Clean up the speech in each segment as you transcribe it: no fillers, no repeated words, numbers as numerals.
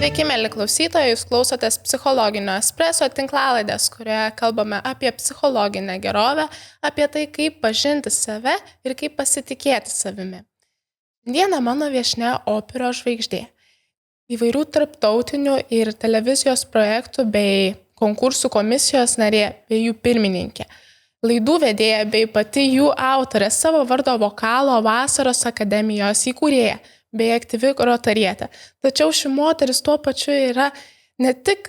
Sveiki, mėly klausytojai, jūs klausotės Psichologinio espreso tinklalaidės, kurioje kalbame apie psichologinę gerovę, apie tai, kaip pažinti save ir kaip pasitikėti savimi. Dieną mano viešnia operos žvaigždė. Įvairių tarptautinių ir televizijos projektų bei konkursų komisijos narė bei jų pirmininkė. Laidų vedėja bei pati jų autorė, savo vardo vokalo Vasaros akademijos įkūrėja bei aktyvi rotarietė. Tačiau ši moteris tuo pačiu yra ne tik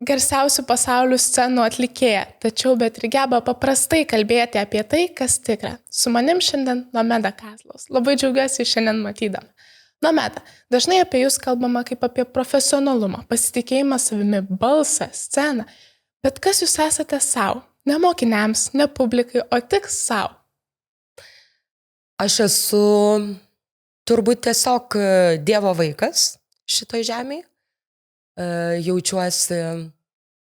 garsiausių pasaulio scenų atlikėja, tačiau bet ir geba paprastai kalbėti apie tai, kas tikra. Su manim šiandien Nomeda Kazlaus. Labai džiaugiuosi šiandien matydama. Nomeda, dažnai apie jūs kalbama kaip apie profesionalumą, pasitikėjimą savimi, balsą, sceną. Bet kas jūs esate savo? Ne mokiniams, ne publikai, o tik savo. Aš esu turbūt tiesiog Dievo vaikas šitoj žemėje. Jaučiuosi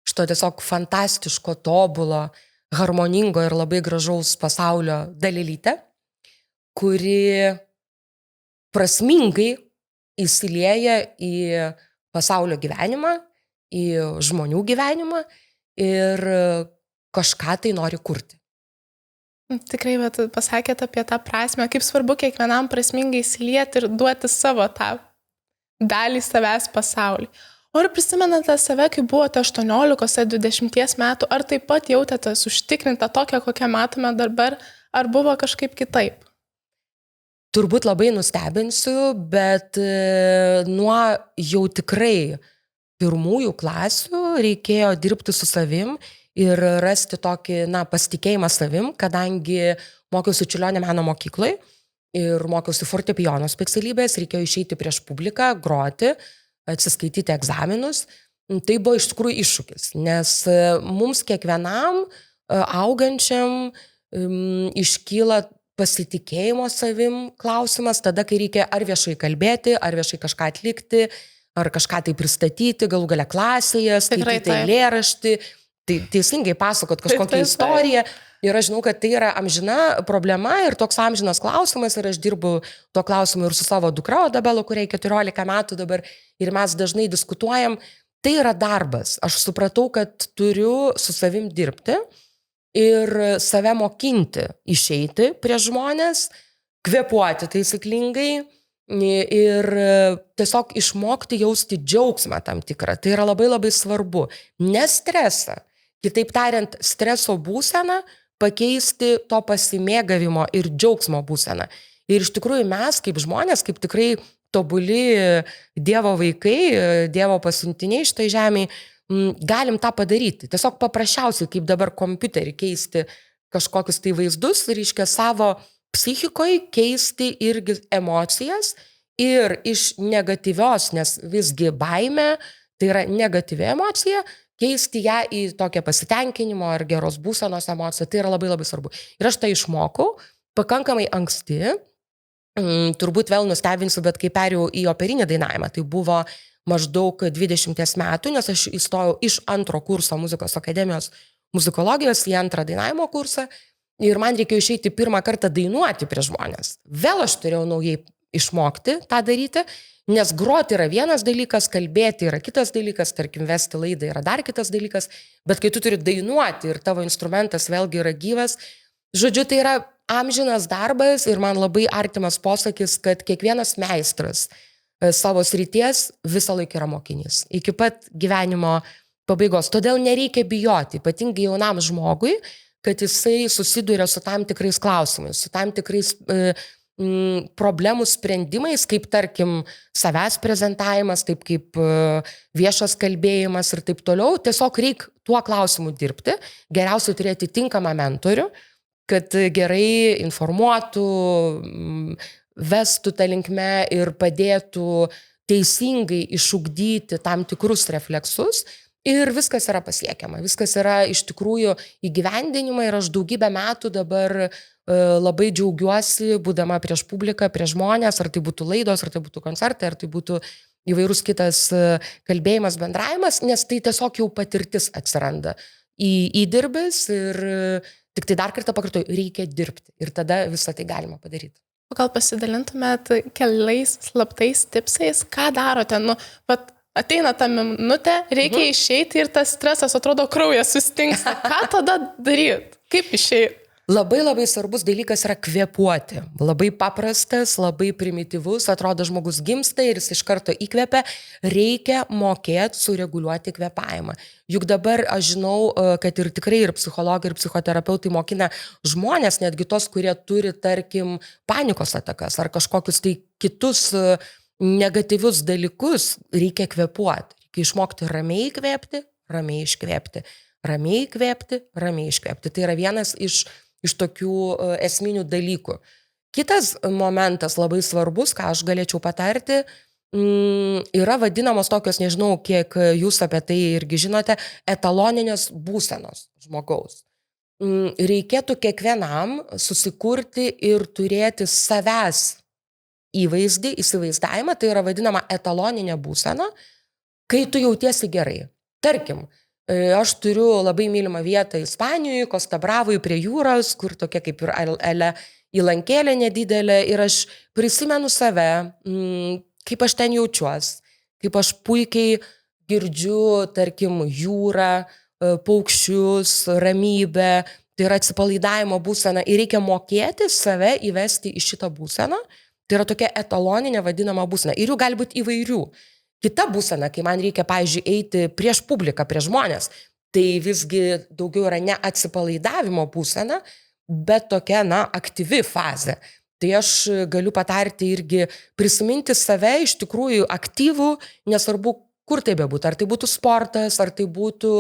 šito tiesiog fantastiško, tobulo, harmoningo ir labai gražaus pasaulio dalelytė, kuri prasmingai įsilieja į pasaulio gyvenimą, į žmonių gyvenimą ir kažką tai nori kurti. Tikrai, bet pasakėte apie tą prasmę, kaip svarbu kiekvienam prasmingai įsilieti ir duoti savo tą dalį savęs pasaulį. O ar prisimenate save, kai buvote 18-20 metų, ar taip pat jautėtės užtikrinta tokia, kokią matome dabar, ar buvo kažkaip kitaip? Turbūt labai nustebinsiu, bet nuo jau tikrai pirmųjų klasių reikėjo dirbti su savim ir rasti tokį, pasitikėjimą savim, kadangi mokiausi Čiurlionio meno mokykloje ir mokiausi fortepijono specialybės, reikėjo išeiti prieš publiką, groti, atsiskaityti egzaminus. Tai buvo iš tikrųjų iššūkis, nes mums kiekvienam augančiam iškyla pasitikėjimo savim klausimas, tada, kai reikia ar viešai kalbėti, ar viešai kažką atlikti, ar kažką tai pristatyti, galų gale klasėje, skaityti eilėraštį. Tai teisingai pasakot kažkokią istoriją ir aš žinau, kad tai yra amžina problema ir toks amžinas klausimas ir aš dirbu tuo klausimu ir su savo dukra Odabelo, kuriai 14 metų dabar ir mes dažnai diskutuojam. Tai yra darbas. Aš supratau, kad turiu su savim dirbti ir save mokinti, išeiti prieš žmonės, kvėpuoti taisyklingai ir tiesiog išmokti jausti džiaugsmą tam tikrą. Tai yra labai labai svarbu. Ne stresą. Kitaip tariant, streso būseną pakeisti to pasimėgavimo ir džiaugsmo būseną. Ir iš tikrųjų mes kaip žmonės, kaip tikrai tobuli Dievo vaikai, Dievo pasiuntiniai šitai žemėje, galim tą padaryti. Tiesiog paprasčiausiai, kaip dabar kompiuterį keisti kažkokius tai vaizdus, reiškia savo psichikoje keisti irgi emocijas ir iš negatyvios, nes visgi baimė, tai yra negatyvi emocija, keisti ją į tokią pasitenkinimo ar geros būsenos emociją, tai yra labai labai svarbu. Ir aš tai išmokau pakankamai anksti, turbūt vėl nustebinsiu, bet kai perėjau į operinį dainavimą, tai buvo maždaug 20 metų, nes aš įstojau iš antro kurso muzikos akademijos muzikologijos į antrą dainavimo kursą ir man reikėjo išeiti pirmą kartą dainuoti prieš žmonės. Vėl aš turėjau naujai išmokti tą daryti, nes groti yra vienas dalykas, kalbėti yra kitas dalykas, tarkim, vesti laidą yra dar kitas dalykas, bet kai tu turi dainuoti ir tavo instrumentas vėlgi yra gyvas, žodžiu, tai yra amžinas darbas ir man labai artimas posakis, kad kiekvienas meistras savo srities visą laiką yra mokinys, iki pat gyvenimo pabaigos. Todėl nereikia bijoti, ypatingai jaunam žmogui, kad jisai susiduria su tam tikrais klausimais, su tam tikrais problemų sprendimais, kaip tarkim savęs prezentavimas, taip kaip viešas kalbėjimas ir taip toliau. Tiesiog reikia tuo klausimu dirbti, geriausiai turėti tinkamą mentorių, kad gerai informuotų, vestų tą linkme ir padėtų teisingai išugdyti tam tikrus refleksus. Ir viskas yra pasiekiama, viskas yra iš tikrųjų įgyvendinima ir aš daugybę metų dabar labai džiaugiuosi, būdama prieš publiką, prieš žmonės, ar tai būtų laidos, ar tai būtų koncertai, ar tai būtų įvairūs kitas kalbėjimas, bendravimas, nes tai tiesiog jau patirtis atsiranda. Įdirbis ir tik tai dar kartą pakartoju, reikia dirbti ir tada visą tai galima padaryti. Gal pasidalintumėt keliais slaptais tipsais, ką darote? ateina ta minutė, reikia išeiti ir tas stresas, atrodo, kraujas sustingsta. Ką tada daryti? Kaip išeiti? Labai labai svarbus dalykas yra kvėpuoti. Labai paprastas, labai primityvus, atrodo žmogus gimsta ir jis iš karto įkvepia, reikia mokėti sureguliuoti kvėpavimą. Juk dabar aš žinau, kad ir tikrai ir psichologai, ir psichoterapeutai mokina žmonės, netgi tos, kurie turi, tarkim, panikos atakas ar kažkokius tai kitus negatyvius dalykus, reikia kvėpuoti. Reikia išmokti ramiai kvėpti, ramiai iškvėpti. Ramiai kvėpti, ramiai iškvėpti. Tai yra vienas iš tokių esminių dalykų. Kitas momentas labai svarbus, ką aš galėčiau patarti, yra vadinamos tokios, nežinau, kiek jūs apie tai irgi žinote, etaloninės būsenos žmogaus. Reikėtų kiekvienam susikurti ir turėti savęs įvaizdį, įsivaizdavimą, tai yra vadinama etaloninė būsena, kai tu jautiesi gerai. Tarkim, aš turiu labai mylimą vietą Ispanijoje, Kosta Bravoj prie jūros, kur tokia kaip ir įlankėlė nedidelė ir aš prisimenu save, kaip aš ten jaučiuos, kaip aš puikiai girdžiu, tarkim, jūrą, paukščius, ramybę, tai yra atsipalaidavimo būsena ir reikia mokėti save įvesti į šitą būseną, tai yra tokia etaloninė vadinama būsena ir jų gali būti įvairių. Kita būsena, kai man reikia, pavyzdžiui, eiti prieš publiką, prieš žmonės, tai visgi daugiau yra ne atsipalaidavimo būsena, bet tokia, aktyvi fazė. Tai aš galiu patarti irgi prisiminti save iš tikrųjų aktyvų, nesvarbu, kur tai bebūtų. Ar tai būtų sportas, ar tai būtų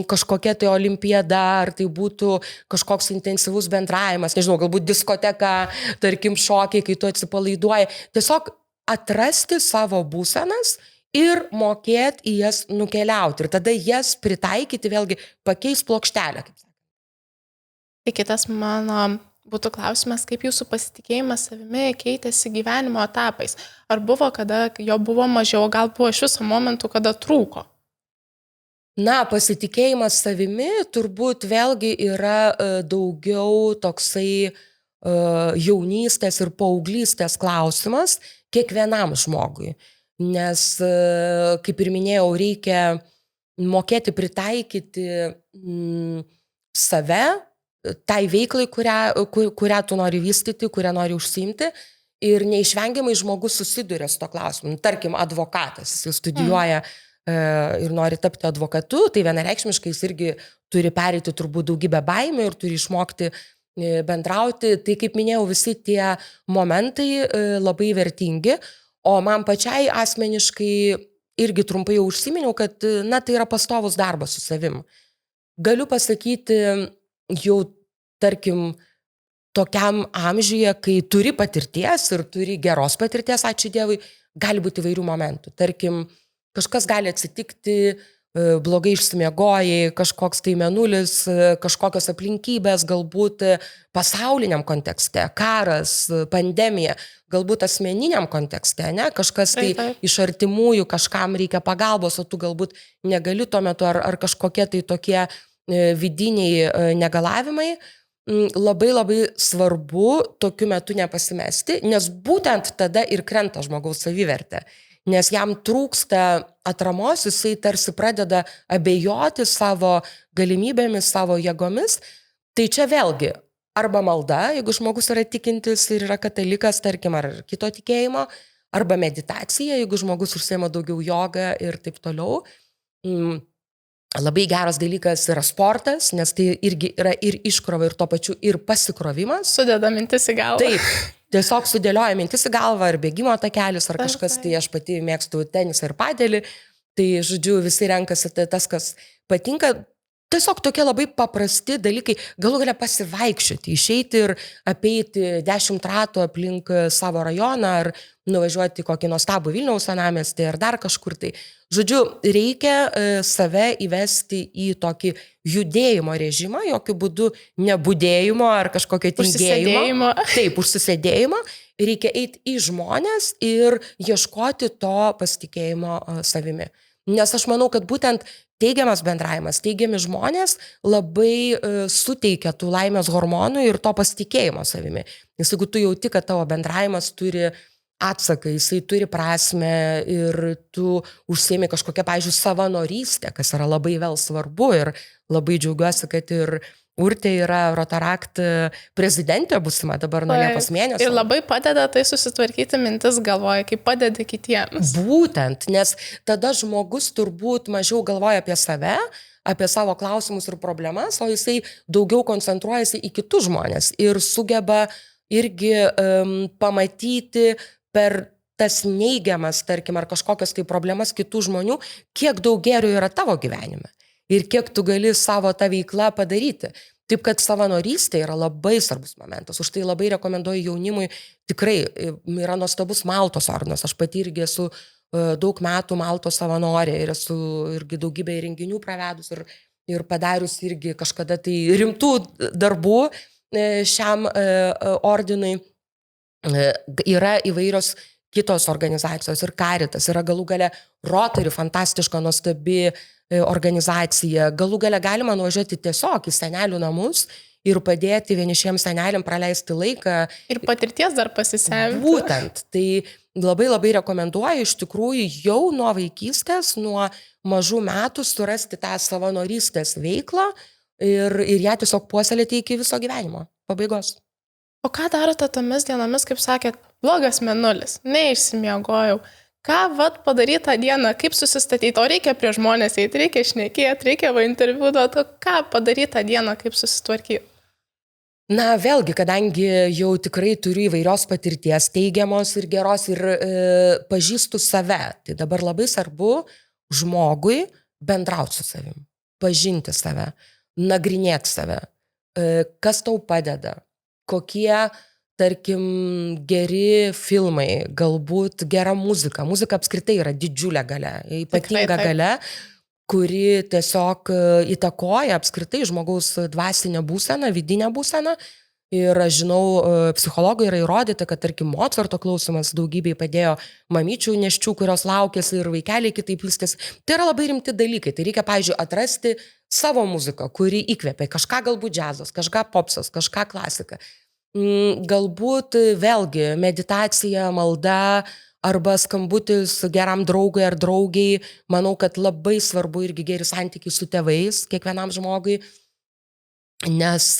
kažkokia tai olimpiada, ar tai būtų kažkoks intensyvus bendravimas, nežinau, galbūt diskoteka, tarkim, šokiai, kai tu atsipalaiduoji. Tiesiog atrasti savo būsenas ir mokėti į jas nukeliauti. Ir tada jas pritaikyti, vėlgi pakeis plokštelę. Kitas mano būtų klausimas, kaip jūsų pasitikėjimas savimi keitėsi gyvenimo etapais. Ar buvo, kada jo buvo mažiau, gal buvo iš viso momentų, kada trūko? Pasitikėjimas savimi turbūt vėlgi yra daugiau toksai jaunystės ir paauglystės klausimas kiekvienam žmogui. Nes, kaip ir minėjau, reikia mokėti pritaikyti save tai veiklai, kurią tu nori vystyti, kurią nori užsiimti. Ir neišvengiamai žmogus susiduria su to klausimu. Tarkim, advokatas, jis studijuoja ir nori tapti advokatu, tai vienareikšmiškai jis irgi turi pereiti turbūt daugybę baimių ir turi išmokti bendrauti. Tai, kaip minėjau, visi tie momentai labai vertingi, o man pačiai asmeniškai irgi trumpai jau užsiminiau, kad tai yra pastovus darbas su savim. Galiu pasakyti, jau tarkim, tokiam amžiuje, kai turi patirties ir turi geros patirties, ačiū Dievui, gali būti įvairių momentų. Tarkim, kažkas gali atsitikti, blogai išsimiegojai, kažkoks tai mėnulis, kažkokios aplinkybės, galbūt pasauliniam kontekste, karas, pandemija, galbūt asmeniniam kontekste, ne? Kažkas tai iš artimųjų, kažkam reikia pagalbos, o tu galbūt negali tuo metu, ar kažkokie tai tokie vidiniai negalavimai. Labai labai svarbu tokiu metu nepasimesti, nes būtent tada ir krenta žmogaus savivertė. Nes jam trūksta atramos, jisai tarsi pradeda abejoti savo galimybėmis, savo jėgomis. Tai čia vėlgi arba malda, jeigu žmogus yra tikintis ir yra katalikas, tarkim, ar kito tikėjimo, arba meditacija, jeigu žmogus užsiema daugiau jogą ir taip toliau. Labai geras dalykas yra sportas, nes tai irgi yra ir iškrova, ir tuo pačiu ir pasikrovimas. Sudeda mintis į galvą. Taip. Tiesiog sudėlioja mintis į galvą, ar bėgimo takelis, ar kažkas, tai aš pati mėgstu tenisą ir padelį, tai žodžiu visi renkasi tas, kas patinka. Tiesiog tokie labai paprasti dalykai, galų galia pasivaikščioti, išeiti ir apeiti 10 ratų aplink savo rajoną, ar nuvažiuoti kokį nuostabų Vilniaus senamiestį, ar dar kažkur tai. Žodžiu, reikia save įvesti į tokį judėjimo režimą, jokių būdų nebudėjimo ar kažkokio tingėjimo. Taip, užsisėdėjimo. Reikia eiti į žmonės ir ieškoti to pasitikėjimo savimi. Nes aš manau, kad būtent teigiamas bendravimas, teigiami žmonės labai suteikia tų laimės hormonų ir to pasitikėjimo savimi. Nes jeigu tu jauti, kad tavo bendravimas turi atsaką, jisai turi prasme ir tu užsiemi kažkokią, pavyzdžiui, savanorystę, kas yra labai vėl svarbu ir labai džiaugiuosi, kad ir Urtė yra Rotaract prezidentė būsima dabar nuo Liepos mėnesio. Ir labai padeda tai susitvarkyti mintis galvoje, kaip padedi kitiems. Būtent, nes tada žmogus turbūt mažiau galvoja apie save, apie savo klausimus ir problemas, o jisai daugiau koncentruojasi į kitus žmonės ir sugeba irgi pamatyti per tas neigiamas, tarkim, ar kažkokias tai problemas kitų žmonių, kiek daug gėrio yra tavo gyvenime ir kiek tu gali savo tą veiklą padaryti. Taip, kad savanorystė yra labai svarbus momentas. Už tai labai rekomenduoju jaunimui, tikrai yra nuostabus Maltos ordinas. Aš pati irgi esu daug metų Maltos savanorė ir esu irgi daugybę renginių pravedus ir padarius irgi kažkada tai rimtų darbų šiam ordinui. Yra įvairios kitos organizacijos ir Caritas, yra galų gale Rotary, fantastiška, nuostabi organizacija. Galų gale galima nuvažiuoti tiesiog į senelių namus ir padėti vienišiems seneliam praleisti laiką. Ir patirties dar pasisemti. Būtent. Tai labai labai rekomenduoju iš tikrųjų jau nuo vaikystės, nuo mažų metų surasti tą savanorystės veiklą ir ją tiesiog puoselėti iki viso gyvenimo pabaigos. O ką darote tomis dienomis, kaip sakėt, blogas mėnulis, neišsimiegojau. Ką padaryti tą dieną, kaip susistatyti, o reikia prie žmonės eiti, reikia šnekėti, reikia interviu duoti, ką padaryti tą dieną, kaip susitvarkyti? Na, vėlgi, kadangi jau tikrai turiu įvairios patirties, teigiamos ir geros ir pažįstu save, tai dabar labai svarbu žmogui bendrauti su savim, pažinti save, nagrinėti save, kas tau padeda, kokie, tarkim, geri filmai, galbūt gera muzika. Muzika apskritai yra didžiulė galia, ypatinga galia, kuri tiesiog įtakoja apskritai žmogaus dvasinę būseną, vidinę būseną. Ir aš žinau, psichologai yra įrodyta, kad, tarkim, Mocarto klausimas daugybei padėjo mamyčių neščių, kurios laukėsi ir vaikeliai kitaip ilstėsi. Tai yra labai rimti dalykai. Tai reikia, pavyzdžiui, atrasti savo muziką, kuri įkvėpia. Kažką galbūt džiazas, kažką popsas, kažką klasika. Galbūt vėlgi meditacija, malda arba skambutis geram draugui ar draugiai. Manau, kad labai svarbu irgi geri santykiai su tėvais kiekvienam žmogui. Nes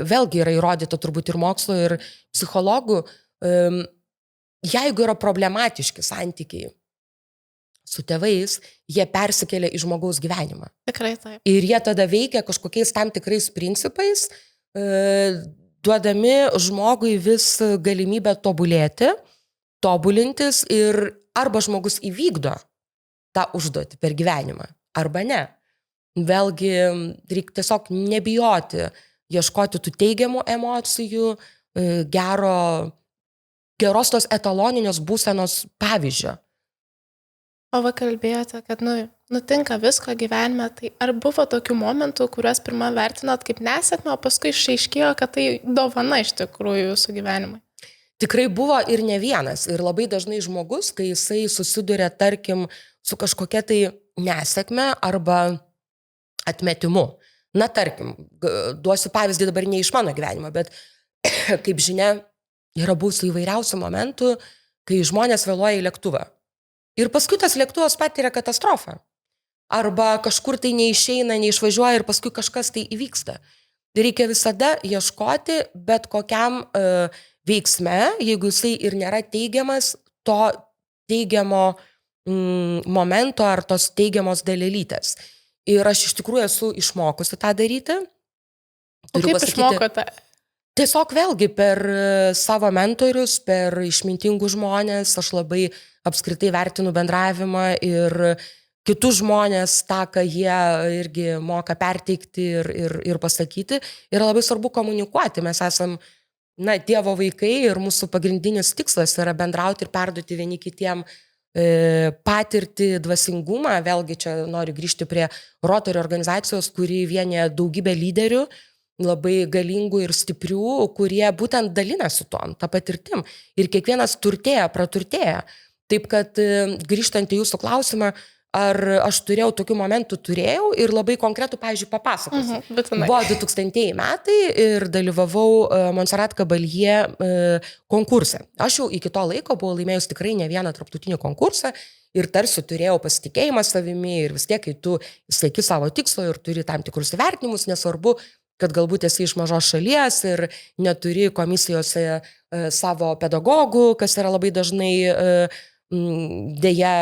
vėlgi yra įrodyta turbūt ir mokslo, ir psichologų, jeigu yra problematiški santykiai su tėvais, jie persikelia į žmogaus gyvenimą. Tikrai taip. Ir jie tada veikia kažkokiais tam tikrais principais, duodami žmogui vis galimybę tobulėti, tobulintis ir arba žmogus įvykdo tą užduotį per gyvenimą, arba ne. Vėlgi reikia tiesiog nebijoti, ieškoti tų teigiamų emocijų, geros tos etaloninės būsenos pavyzdžio. O kalbėjote, kad nutinka visko gyvenime, tai ar buvo tokių momentų, kuriuos pirmą vertinot kaip nesėkmę, o paskui išaiškėjo, kad tai dovana iš tikrųjų jūsų gyvenimui? Tikrai buvo ir ne vienas. Ir labai dažnai žmogus, kai jisai susiduria, tarkim, su kažkokia tai nesėkme arba atmetimu. Na, tarkim, duosiu pavyzdį dabar ne iš mano gyvenimo, bet kaip žinia, yra buvusių įvairiausių momentų, kai žmonės vėluoja į lėktuvą. Ir paskui tas lėktuvas patiria katastrofą. Arba kažkur tai neišeina, neišvažiuoja ir paskui kažkas tai įvyksta. Reikia visada ieškoti bet kokiam veiksme, jeigu jisai ir nėra teigiamas, to teigiamo momento ar tos teigiamos dalelytės. Ir aš iš tikrųjų esu išmokusi tą daryti. O kaip išmokote? Tiesiog vėlgi per savo mentorius, per išmintingus žmonės, aš labai apskritai vertinu bendravimą ir kitus žmonės, tą, ką jie irgi moka perteikti ir pasakyti. Yra labai svarbu komunikuoti. Mes esam, Dievo vaikai ir mūsų pagrindinis tikslas yra bendrauti ir perduoti vieni kitiem patirtį, dvasingumą. Vėlgi čia noriu grįžti prie Rotary organizacijos, kuri vienyje daugybę lyderių, labai galingų ir stiprių, kurie būtent dalinasi tom, tą patirtim. Ir kiekvienas turtėja, praturtėja. Taip kad grįžtant į jūsų klausimą, ar aš turėjau tokių momentų, ir labai konkretų, pavyzdžiui, papasakosiu. Būtinai. Buvo 2000 metai ir dalyvavau Montserrat Caballé konkurse. Aš jau iki to laiko buvau laimėjus tikrai ne vieną tarptautinį konkursą ir tarsi turėjau pasitikėjimą savimi ir vis tiek, kai tu sieki savo tikslo ir turi tam tikrus įvertinimus, nesvarbu, kad galbūt esi iš mažos šalies ir neturi komisijose savo pedagogų, kas yra labai dažnai dėja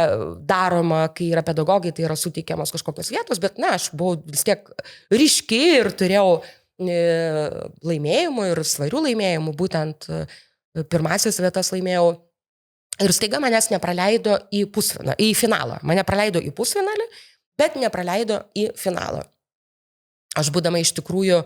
daroma, kai yra pedagogai, tai yra suteikiamos kažkokios vietos, bet aš buvau vis tiek ryški ir turėjau laimėjimų ir svarių laimėjimų, būtent pirmasis vietas laimėjau. Ir staiga manęs nepraleido į finalą. Mane praleido į pusfinalį, bet nepraleido į finalą. Aš būdama iš tikrųjų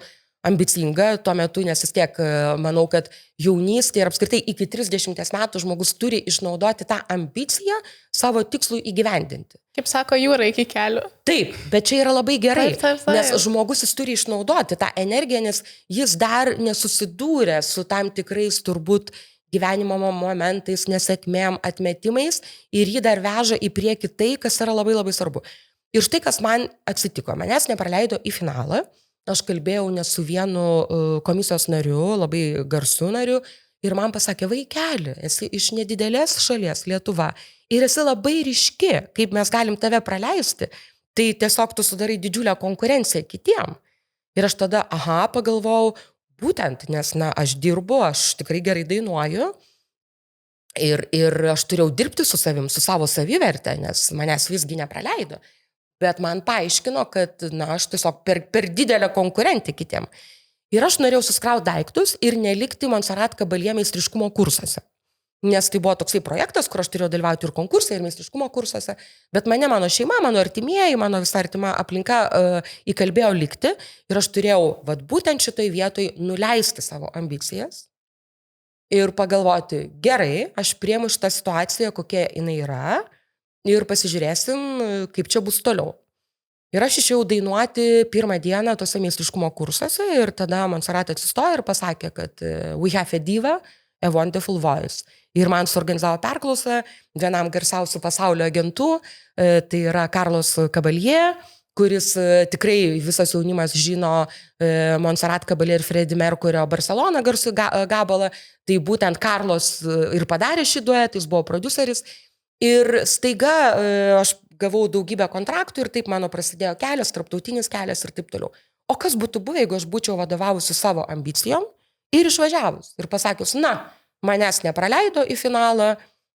ambicinga tuo metu, nes vis tiek manau, kad jaunystė ir apskritai iki 30 metų žmogus turi išnaudoti tą ambiciją savo tikslui įgyvendinti. Kaip sako, jūra iki kelių. Taip, bet čia yra labai gerai, taip. Nes žmogus jis turi išnaudoti tą energiją, nes jis dar nesusidūrė su tam tikrais turbūt gyvenimo momentais, nesėkmėm, atmetimais ir jį dar veža į priekį tai, kas yra labai labai svarbu. Ir štai kas man atsitiko, manęs nepraleido į finalą. Aš kalbėjau ne su vienu komisijos nariu, labai garsiu nariu, ir man pasakė, vaikeli, esi iš nedidelės šalies Lietuva ir esi labai ryški, kaip mes galim tave praleisti, tai tiesiog tu sudarai didžiulę konkurenciją kitiem. Ir aš tada, pagalvojau, būtent, nes, aš dirbu, aš tikrai gerai dainuoju ir aš turėjau dirbti su savim, su savo savivertę, nes manęs visgi nepraleido. Bet man paaiškino, kad aš tiesiog per didelę konkurentę kitiem. Ir aš norėjau suskrauti daiktus ir nelikti Montserrat Caballé meistriškumo kursuose. Nes tai buvo toksai projektas, kur aš turėjau dalyvauti ir konkursai, ir meistriškumo kursuose. Bet mano šeima, mano artimieji, mano visa artima aplinka įkalbėjo likti. Ir aš turėjau būtent šitoj vietoj nuleisti savo ambicijas. Ir pagalvoti, gerai, aš priimu šitą situaciją, kokia jinai yra. Ir pasižiūrėsim, kaip čia bus toliau. Ir aš išėjau dainuoti pirmą dieną tose meistriškumo kursuose ir tada Montserrat atsistojo ir pasakė, kad we have a diva, a wonderful voice. Ir man suorganizavo perklausą vienam garsiausių pasaulio agentų, tai yra Carlos Caballé, kuris tikrai visas jaunimas žino Montserrat Caballé ir Freddie Mercurio Barcelona garsų gabalą. Tai būtent Carlos ir padarė šį duetą, jis buvo prodiuseris. Ir staiga aš gavau daugybę kontraktų ir taip mano prasidėjo kelias, tarptautinis kelias ir taip toliau. O kas būtų buvę, jeigu aš būčiau vadovavusi savo ambicijom ir išvažiavus ir pasakius, manęs nepraleido į finalą,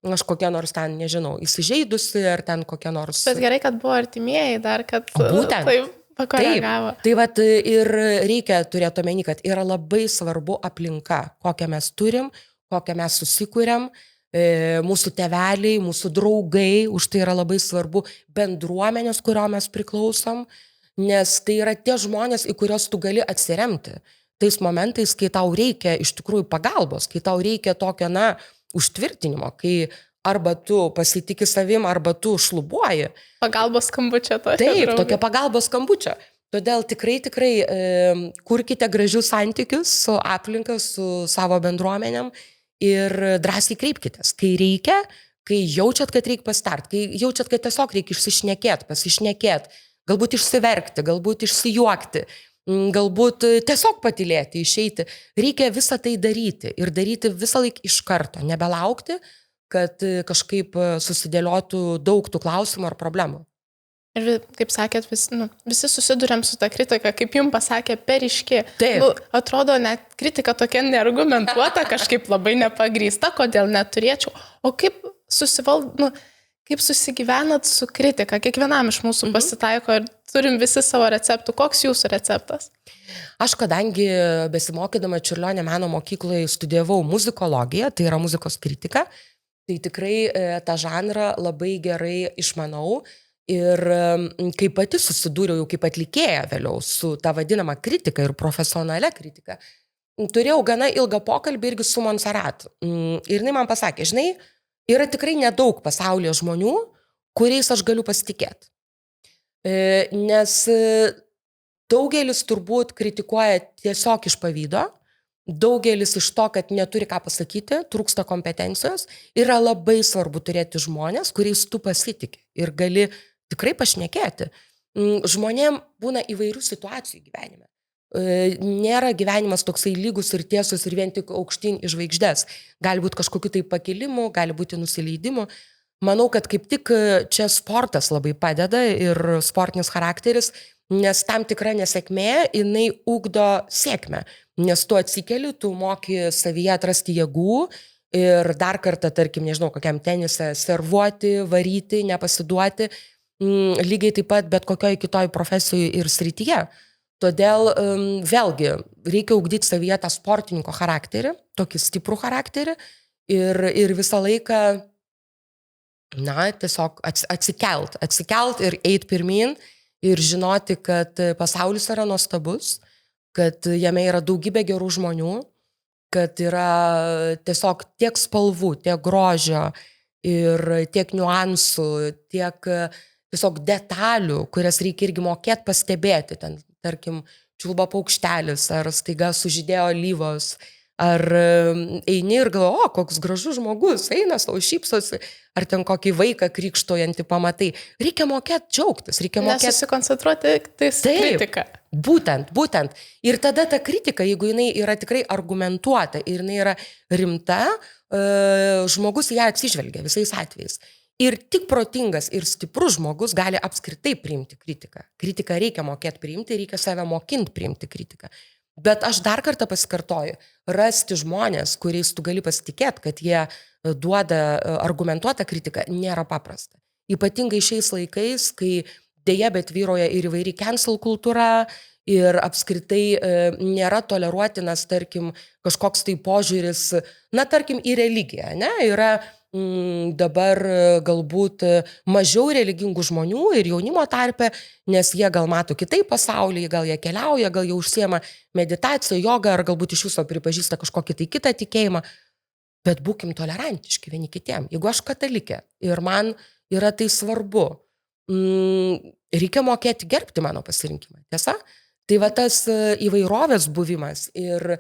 aš kokia nors ten, nežinau, įsižeidusi ar ten kokia nors... Bet gerai, kad buvo artimieji dar, kad... Būtent. Taip, pakoregavo. Tai ir reikia turėti omeny, kad yra labai svarbu aplinka, kokią mes turim, kokią mes susikūrėm, mūsų tėveliai, mūsų draugai, už tai yra labai svarbu bendruomenės, kurio mes priklausom, nes tai yra tie žmonės, į kurios tu gali atsiremti. Tais momentais, kai tau reikia iš tikrųjų pagalbos, kai tau reikia tokio, užtvirtinimo, kai arba tu pasitiki savim, arba tu šlubuoji. Pagalbos skambučio to. Taip, tokia pagalbos skambučio. Todėl tikrai kurkite gražius santykius su aplinka, su savo bendruomenėm. Ir drąsiai kreipkitės, kai reikia, kai jaučiat, kad reikia pastart, kai jaučiat, kad tiesiog reikia išsišnekėti, pasišnekėti, galbūt išsiverkti, galbūt išsijuokti, galbūt tiesiog patylėti, išeiti. Reikia visą tai daryti ir daryti visą laiką iš karto, nebelaukti, kad kažkaip susidėliotų daug tų klausimų ar problemų. Ir kaip sakėt, visi susidurėm su ta kritika, kaip jums pasakė, per ryški. Atrodo, net kritika tokia neargumentuota, kažkaip labai nepagrįsta, kodėl neturėčiau. O kaip kaip susigyvenat su kritika? Kiekvienam iš mūsų pasitaiko ir turim visi savo receptų. Koks jūsų receptas? Aš kadangi besimokydama Čiurlionio meno mokykloje studijavau muzikologiją, tai yra muzikos kritika, tai tikrai tą žanrą labai gerai išmanau. Ir kai pati susidūriau jau kaip atlikėja vėliau su ta vadinama kritika ir profesionalia kritika, turėjau gana ilgą pokalbį irgi su Montserrat. Ir jinai man pasakė, žinai, yra tikrai nedaug pasaulyje žmonių, kuriais aš galiu pasitikėti. Nes daugelis turbūt kritikuoja tiesiog iš pavydo, daugelis iš to, kad neturi ką pasakyti, trūksta kompetencijos, yra labai svarbu turėti žmonės, kuriais tu pasitiki ir gali tikrai pašnekėti. Žmonėm būna įvairių situacijų gyvenime. Nėra gyvenimas toksai lygus ir tiesus ir vien tik aukštyn į žvaigždes. Gali būti kažkokiu tai pakilimu, gali būti nusileidimu. Manau, kad kaip tik čia sportas labai padeda ir sportinis charakteris, nes tam tikra nesėkmė, jinai ugdo sėkmę. Nes tu atsikeli, tu moki savyje atrasti jėgų ir dar kartą, tarkim, nežinau, kokiam tenise servuoti, varyti, nepasiduoti, lygiai taip pat bet kokioje kitoje profesijoje ir srityje. Todėl vėlgi reikia ugdyti savyje tą sportininko charakterį, tokį stiprų charakterį ir visą laiką, tiesiog atsikelt ir eit pirmin ir žinoti, kad pasaulis yra nuostabus, kad jame yra daugybė gerų žmonių, kad yra tiesiog tiek spalvų, tiek grožio ir tiek niuansų, tiek tiesiog detalių, kurias reikia irgi mokėti pastebėti. Ten, tarkim, čiulba paukštelis, ar staiga sužydėjo alyvos, ar eini ir galvoji, koks gražus žmogus, eina, savo šypsosi, ar ten kokį vaiką krikštojantį pamatai. Reikia mokėti džiaugtis, reikia mokėti... Nesusikoncentruoti tais kritiką. Būtent. Ir tada ta kritika, jeigu jinai yra tikrai argumentuota ir jinai yra rimta, žmogus ją atsižvelgia visais atvejais. Ir tik protingas ir stiprus žmogus gali apskritai priimti kritiką. Kritiką reikia mokėti priimti, reikia save mokinti priimti kritiką. Bet aš dar kartą pasikartoju, rasti žmonės, kuriais tu gali pasitikėti, kad jie duoda argumentuotą kritiką, nėra paprasta. Ypatingai šiais laikais, kai dėja, bet vyroja ir įvairi cancel kultūra ir apskritai nėra toleruotinas, tarkim, kažkoks tai požiūris, tarkim, į religiją, ne? Yra dabar galbūt mažiau religingų žmonių ir jaunimo tarpe, nes jie gal mato kitaip pasaulį, gal jie keliauja, gal jie užsiema meditaciją, jogą, ar galbūt iš viso pripažįsta kažkokį tai kitą tikėjimą, bet būkim tolerantiški vieni kitiem. Jeigu aš katalikė ir man yra tai svarbu, reikia mokėti gerbti mano pasirinkimą, tiesa? Tai va tas įvairovės buvimas ir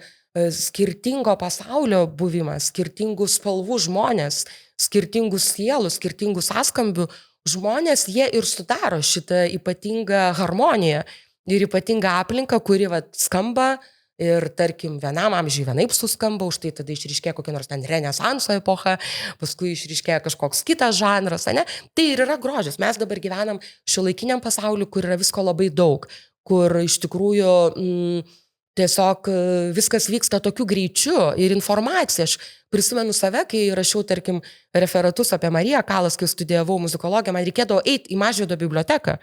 skirtingo pasaulio buvimas, skirtingų spalvų žmonės, skirtingų sielų, skirtingų sąskambių žmonės, jie ir sudaro šitą ypatingą harmoniją ir ypatingą aplinką, kuri skamba ir, tarkim, vienam amžiui vienaip suskamba, už tai tada išryškėja kokia nors ten renesanso epocha, paskui išryškėja kažkoks kitas žanras, ne? Tai ir yra grožis. Mes dabar gyvenam šiuolaikiniam pasauliu, kur yra visko labai daug, kur iš tikrųjų tiesiog viskas vyksta tokiu greičiu ir informacija. Aš prisimenu save, kai rašiau, tarkim, referatus apie Mariją Kalas, kai studijavau muzikologiją, man reikėdavo eiti į Mažvydo biblioteką,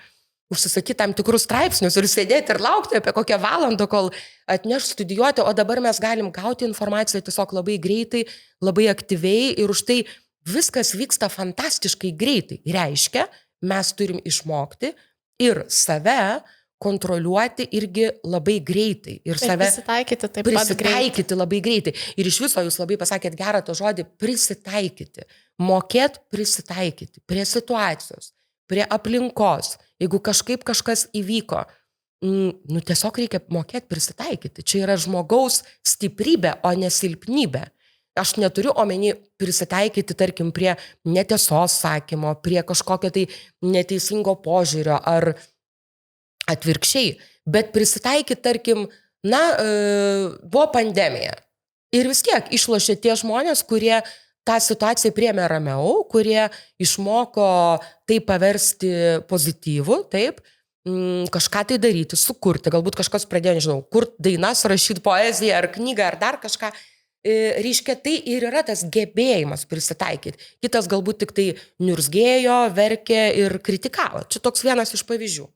užsisakyti tam tikrus straipsnius ir sėdėti ir laukti apie kokią valandą, kol atneš studijuoti, o dabar mes galim gauti informaciją tiesiog labai greitai, labai aktyviai ir už tai viskas vyksta fantastiškai greitai. Reiškia, mes turim išmokti ir save kontroliuoti irgi labai greitai. Ir save prisitaikyti labai greitai. Ir iš viso jūs labai pasakėt gerą to žodį prisitaikyti. Mokėt prisitaikyti prie situacijos, prie aplinkos. Jeigu kažkaip kažkas įvyko, tiesiog reikia mokėti prisitaikyti. Čia yra žmogaus stiprybė, o ne silpnybė. Aš neturiu omeny prisitaikyti, tarkim, prie netiesos sakymo, prie kažkokio tai neteisingo požiūrio ar atvirkščiai, bet prisitaikyti, tarkim, buvo pandemija ir vis tiek išlošė tie žmonės, kurie tą situaciją priėmė ramiau, kurie išmoko tai paversti pozityvų, taip, kažką tai daryti, sukurti, galbūt kažkas pradėjo, nežinau, kurti dainas, rašyti poeziją ar knygą ar dar kažką, reiškia, tai ir yra tas gebėjimas prisitaikyti. Kitas galbūt tik tai niurzgėjo, verkė ir kritikavo. Čia toks vienas iš pavyzdžių.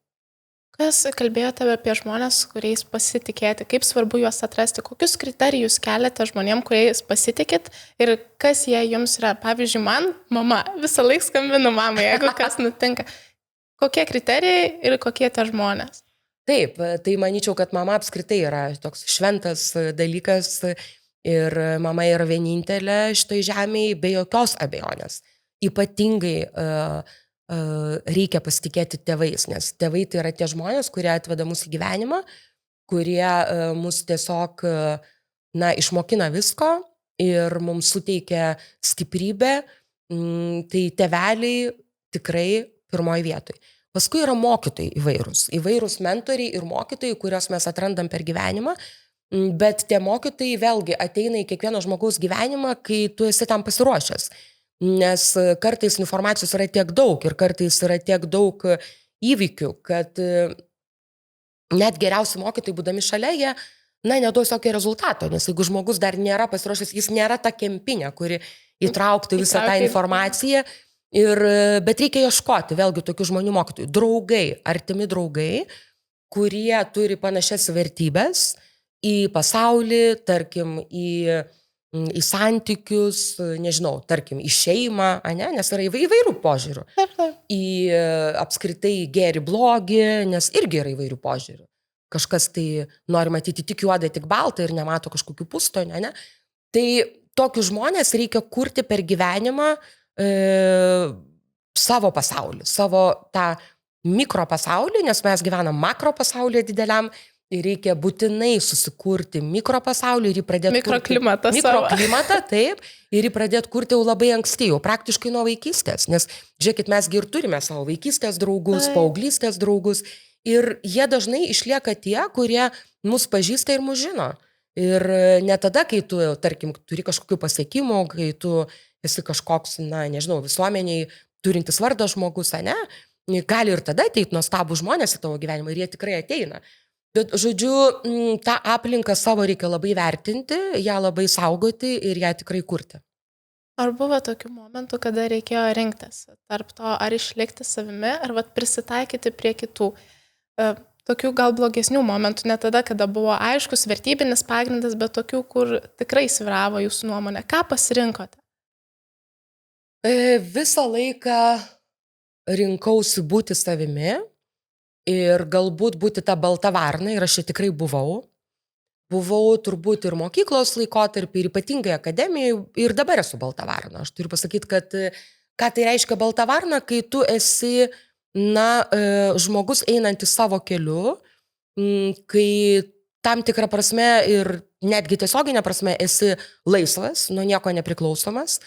Kas kalbėjote apie žmonės, kuriais pasitikėti, kaip svarbu juos atrasti, kokius kriterijus keliate žmonėm, kuriais pasitikit ir kas jie jums yra. Pavyzdžiui, man mama, visą laiką skambinu mamai, jeigu kas nutinka. Kokie kriterijai ir kokie tie žmonės? Taip, tai manyčiau, kad mama apskritai yra toks šventas dalykas ir mama yra vienintelė šitoj žemėje be jokios abejonės. Ypatingai reikia pasitikėti tėvais, nes tėvai tai yra tie žmonės, kurie atveda mus į gyvenimą, kurie mus tiesiog, išmokina visko ir mums suteikia stiprybę, tai tėveliai tikrai pirmoje vietoje. Paskui yra mokytojai įvairūs mentoriai ir mokytojai, kuriuos mes atrandam per gyvenimą, bet tie mokytojai vėlgi ateina į kiekvieno žmogaus gyvenimą, kai tu esi tam pasiruošęs. Nes kartais informacijos yra tiek daug ir kartais yra tiek daug įvykių, kad net geriausi mokytojai, būdami šalia, jie, neduos jokio rezultato, nes jeigu žmogus dar nėra pasiruošęs, jis nėra ta kempinė, kuri įtrauktų visą tą informaciją, bet reikia ieškoti vėlgi tokių žmonių mokytojų. Draugai, artimi draugai, kurie turi panašias vertybės į pasaulį, tarkim, į santykius, nežinau, tarkim, į šeimą, nes yra įvairių požiūrių. Į apskritai gėrį blogį, nes irgi yra įvairių požiūrių. Kažkas tai nori matyti tik juodą, tik baltą ir nemato kažkokių pustonio, ne? Tai tokius žmonės reikia kurti per gyvenimą savo pasaulį, savo tą mikropasaulį, nes mes gyvenam makropasaulyje dideliam. Ir reikia būtinai susikurti mikropasaulį ir jį pradėti mikroklimatą, taip, ir jį pradėti kurti jau labai anksti, jau praktiškai nuo vaikystės, nes, žiūrėkit, mes ir turime savo vaikystės draugus, paauglystės draugus, ir jie dažnai išlieka tie, kurie mus pažįsta ir mus žino. Ir ne tada, kai tu, tarkim, turi kažkokių pasiekimų, kai tu esi kažkoks, nežinau, visuomeniai turintis vardą žmogus, gali ir tada ateiti nuostabų žmonės į tavo gyvenimą ir jie tikrai ateina. Bet, žodžiu, tą aplinką savo reikia labai vertinti, ją labai saugoti ir ją tikrai kurti. Ar buvo tokių momentų, kada reikėjo rinktis tarp to, ar išlikti savimi, ar prisitaikyti prie kitų? Tokių gal blogesnių momentų, ne tada, kada buvo aiškus vertybinis pagrindas, bet tokių, kur tikrai svyravo jūsų nuomonė. Ką pasirinkote? Visą laiką rinkausi būti savimi. Ir galbūt būti ta balta varna, ir aš čia tikrai buvau. Buvau turbūt ir mokyklos laikotarpį, ir ypatingai akademijoje, ir dabar esu balta varna. Aš turiu pasakyti, kad ką tai reiškia balta varna, kai tu esi, žmogus einantis savo keliu, kai tam tikrą prasme ir netgi tiesioginę prasme esi laisvas, nuo nieko nepriklausomas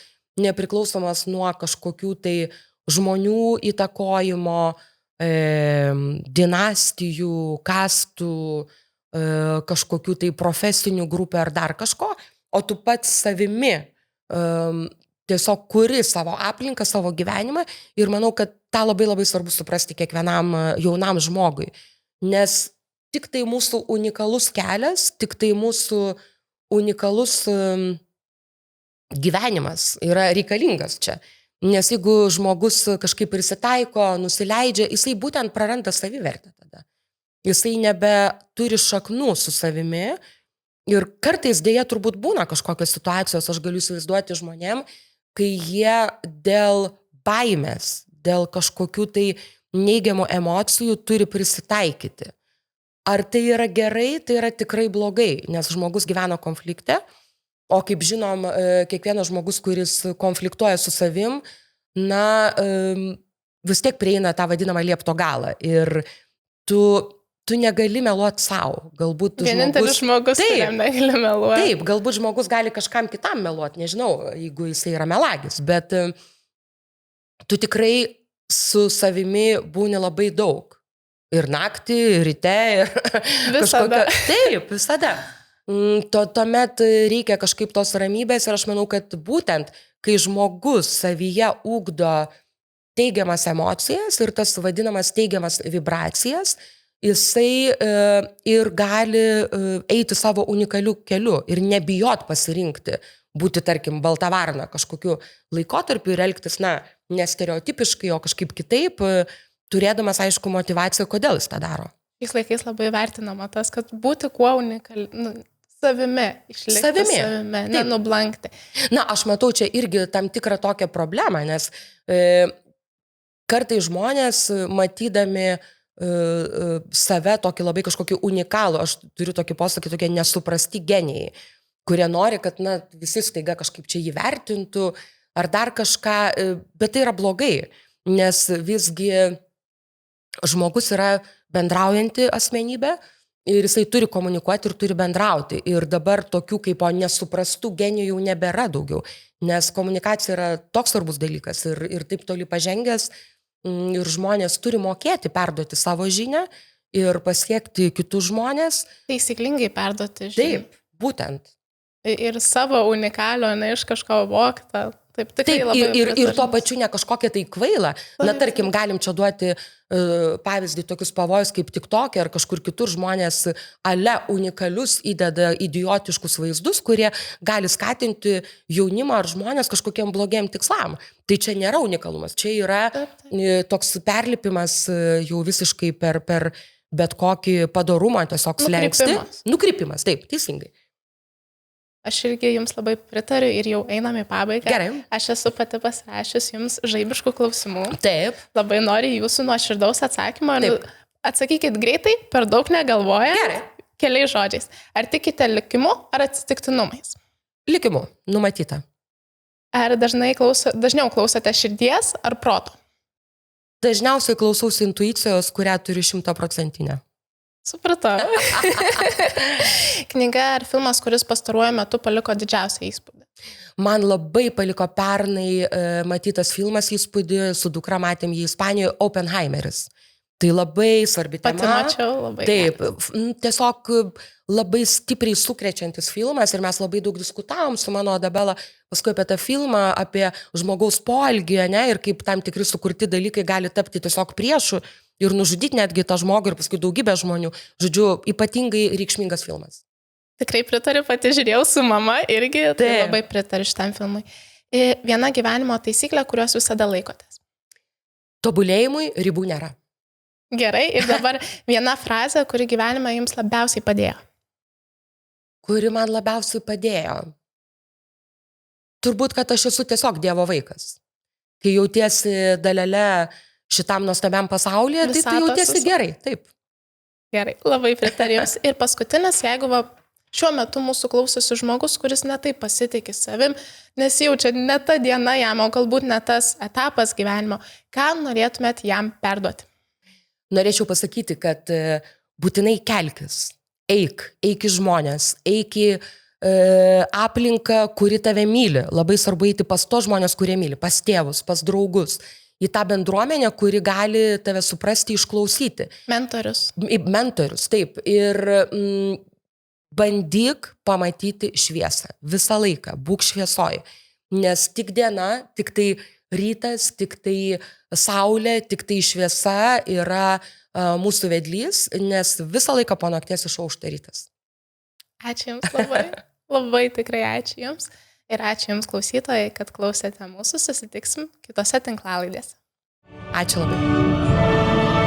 nuo kažkokių tai žmonių įtakojimo, dinastijų, kastų, kažkokių tai profesinių grupių ar dar kažko, o tu pats savimi tiesiog kuri savo aplinką, savo gyvenimą ir manau, kad tą labai labai svarbu suprasti kiekvienam jaunam žmogui, nes tik tai mūsų unikalus kelias, tik tai mūsų unikalus gyvenimas yra reikalingas čia. Nes jeigu žmogus kažkaip prisitaiko, nusileidžia, jisai būtent praranda savivertę tada. Jisai nebeturi šaknų su savimi ir kartais dėja turbūt būna kažkokios situacijos, aš galiu įsivaizduoti žmonėm, kai jie dėl baimės, dėl kažkokių tai neigiamų emocijų turi prisitaikyti. Ar tai yra gerai, tai yra tikrai blogai, nes žmogus gyvena konflikte. O kaip žinom, kiekvienas žmogus, kuris konfliktuoja su savim, vis tiek prieina tą vadinamą liepto galą. Ir tu negali meluoti savo. Galbūt vienintelis žmogus, kuriam negali meluoti. Taip, galbūt žmogus gali kažkam kitam meluoti, nežinau, jeigu jisai yra melagis, bet tu tikrai su savimi būni labai daug. Ir naktį, ir ryte, ir visada. Taip, visada. Tuomet reikia kažkaip tos ramybės ir aš manau, kad būtent, kai žmogus savyje ugdo teigiamas emocijas ir tas vadinamas teigiamas vibracijas, jisai ir gali eiti savo unikaliu keliu ir nebijot pasirinkti, būti, tarkim, balta varna kažkokiu laikotarpiu ir elgtis, ne stereotipiškai, o kažkaip kitaip, turėdamas, aišku, motivaciją, kodėl jis tą daro. Šiais laikais labai vertinama tas, kad būti kuo savimi, išlikti savimi, nenublankti. Aš matau čia irgi tam tikrą tokią problemą, nes kartais žmonės, matydami save tokį labai kažkokį unikalų, aš turiu tokį posakį, tokie nesuprasti genijai, kurie nori, kad visi staiga kažkaip čia įvertintų ar dar kažką, bet tai yra blogai, nes visgi žmogus yra bendraujanti asmenybė, ir jisai turi komunikuoti ir turi bendrauti. Ir dabar tokių kaip nesuprastų genijų nebėra daugiau, nes komunikacija yra toks svarbus dalykas ir taip toli pažengęs, ir žmonės turi mokėti perduoti savo žinią ir pasiekti kitus žmonės. Taisyklingai perduoti žinią. Taip, būtent. Ir savo unikalio, ne iš kažko voktą. Taip, tikrai Taip, labai ir tuo pačiu ne kažkokia tai kvaila. Na, tarkim, galim čia duoti pavyzdį tokius pavojus kaip TikTok'e ar kažkur kitur žmonės ale unikalius įdeda idiotiškus vaizdus, kurie gali skatinti jaunimą ar žmonės kažkokiem blogiem tikslam. Tai čia nėra unikalumas, čia yra toks perlipimas jau visiškai per bet kokį padorumą, tiesiog slengsti. Nukrypimas, taip, teisingai. Aš irgi jums labai pritariu ir jau einame į pabaigą. Gerai. Aš esu pati pasirašius jums žaibiškų klausimų. Taip. Labai noriu jūsų nuoširdaus atsakymo. Taip. Atsakykit greitai, per daug negalvoja. Gerai. Keliais žodžiais. Ar tikite likimu ar atsitiktinumais? Likimu, numatyta. Ar dažniau klausote širdies ar proto? Dažniausiai klausausi intuicijos, kurią turiu 100%. Supratau. Knyga ar filmas, kuris pastaruoju metu paliko didžiausią įspūdį? Man labai paliko pernai matytas filmas įspūdį, su dukra matėm jį Ispanijoje, Oppenheimeris. Tai labai svarbi tema. Pati mačiau, labai. Taip, tiesiog labai stipriai sukrečiantis filmas ir mes labai daug diskutavom su mano Adabela paskui apie tą filmą, apie žmogaus poelgį, ne, ir kaip tam tikri sukurti dalykai gali tapti tiesiog priešų ir nužudyti netgi tą žmogų ir paskui daugybę žmonių. Žodžiu, ypatingai reikšmingas filmas. Tikrai pritariu, pati žiūrėjau su mama irgi, tai labai pritariu šitam filmui. Viena gyvenimo taisyklė, kurios visada laikotės? Tobulėjimui ribų nėra. Gerai, ir dabar viena frazė, kuri gyvenime jums labiausiai padėjo. Kuri man labiausiai padėjo. Turbūt, kad aš esu tiesiog Dievo vaikas. Kai jautiesi dalele šitam nuostabiam pasaulyje, tai tu jautiesi gerai. Taip. Gerai, labai pritariu jums. Ir paskutinis, jeigu šiuo metu mūsų klausosi žmogus, kuris netaip pasitikė savim, nesijaučia ne ta diena jam, o galbūt ne tas etapas gyvenimo, ką norėtumėt jam perduoti? Norėčiau pasakyti, kad būtinai kelkis, eik į žmonės, eik į aplinką, kuri tave myli. Labai svarbu eiti pas tos žmonės, kurie myli, pas tėvus, pas draugus, į tą bendruomenę, kuri gali tave suprasti, išklausyti. Mentorius, taip. Ir bandyk pamatyti šviesą. Visą laiką, būk šviesoj. Nes tik diena, tik tai rytas, tik tai saulė, tik tai šviesa yra mūsų vedlys, nes visą laiką po nakties išaušta rytas. Ačiū Jums labai, labai tikrai ačiū Jums ir ačiū Jums klausytojai, kad klausėte mūsų, susitiksim kitose tinklalaidėse. Ačiū labai.